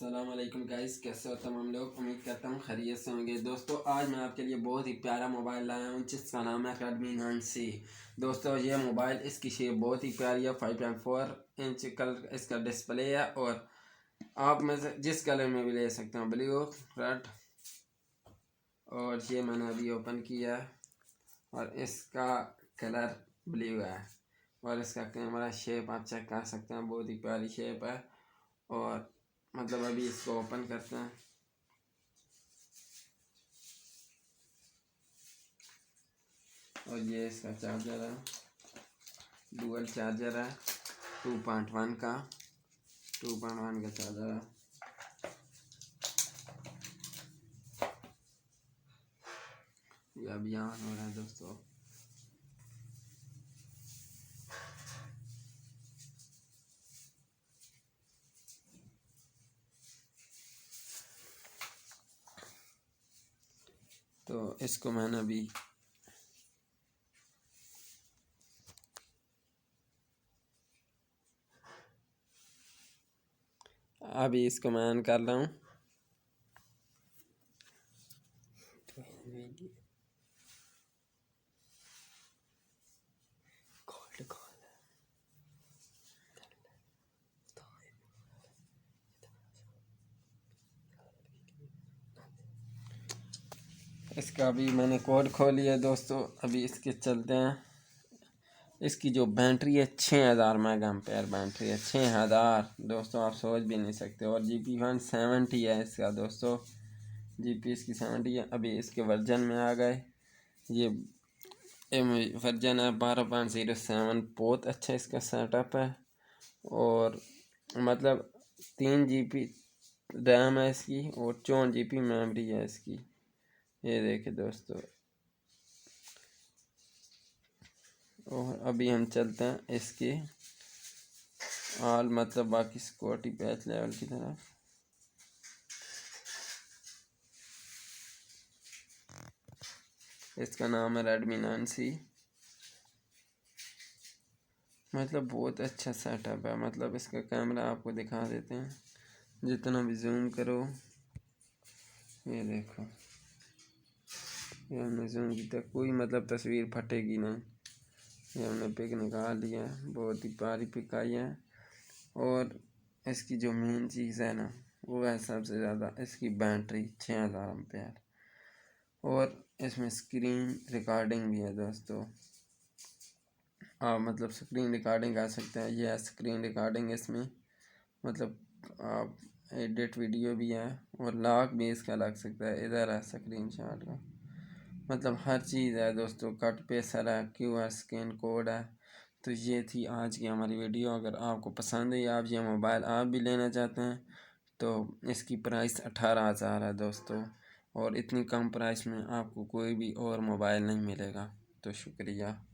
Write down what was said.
अस्सलाम वालेकुम गाइस, कैसे हो तमाम लोग। उम्मीद करता हूँ खैरियत से होंगे। दोस्तों आज मैं आपके लिए बहुत ही प्यारा मोबाइल लाया हूँ जिसका नाम है redmi 9C। दोस्तों ये मोबाइल, इसकी शेप बहुत ही प्यारी है। 5.4 इंच कलर इसका डिस्प्ले है और आप में से जिस कलर में भी ले सकते हैं, ब्लू, रेड। और ये मैंने अभी ओपन किया है और इसका कलर ब्लू है और इसका कैमरा शेप आप चेक कर सकते हैं, बहुत ही प्यारी शेप है। और मतलब अभी इसको ओपन करते हैं। और ये इसका चार्जर है, डुअल चार्जर है, 2.1 का चार्जर है। ये अभी ऑन हो रहा है दोस्तों। तो इसको मैंने अभी इसको मैं ऑन कर रहा हूँ। इसका अभी मैंने कोड खोल लिया दोस्तों। अभी इसके चलते हैं। इसकी जो बैटरी है 6000 मेगा एम्पेयर बैटरी है, 6000 दोस्तों, आप सोच भी नहीं सकते। और जीपी 170 है इसका दोस्तों, जीपी इसकी 70 है। अभी इसके वर्जन में आ गए, ये वर्जन है 12.07। बहुत अच्छा इसका सेटअप है और मतलब 3 GB रैम है इसकी और 64 GB मेमोरी है इसकी। ये देखे दोस्तों। और अभी हम चलते हैं इसके मतलब बाकी सिक्योरिटी पैच लेवल की तरफ। इसका नाम है redmi 9C। मतलब बहुत अच्छा सेटअप है। मतलब इसका कैमरा आपको दिखा देते हैं, जितना भी जूम करो। ये देखो, ये हमने जूम की तक कोई मतलब तस्वीर फटेगी नहीं। ये हमने पिक निकाल लिया है, बहुत ही प्यारी पिक आई है। और इसकी जो मेन चीज़ है ना, वो है सबसे ज़्यादा इसकी बैटरी 6000 एम्पेयर। और इसमें स्क्रीन रिकॉर्डिंग भी है दोस्तों। आप मतलब स्क्रीन रिकॉर्डिंग कर सकते हैं। ये है स्क्रीन रिकॉर्डिंग इसमें। मतलब आप एडिट वीडियो भी है और लॉक भी इसका लग सकता है। इधर है स्क्रीन शॉट का, मतलब हर चीज़ है दोस्तों। कट पेसर है, QR स्कैन कोड है। तो ये थी आज की हमारी वीडियो। अगर आपको पसंद है, आप ये मोबाइल आप भी लेना चाहते हैं, तो इसकी प्राइस 18,000 है दोस्तों। और इतनी कम प्राइस में आपको कोई भी और मोबाइल नहीं मिलेगा। तो शुक्रिया।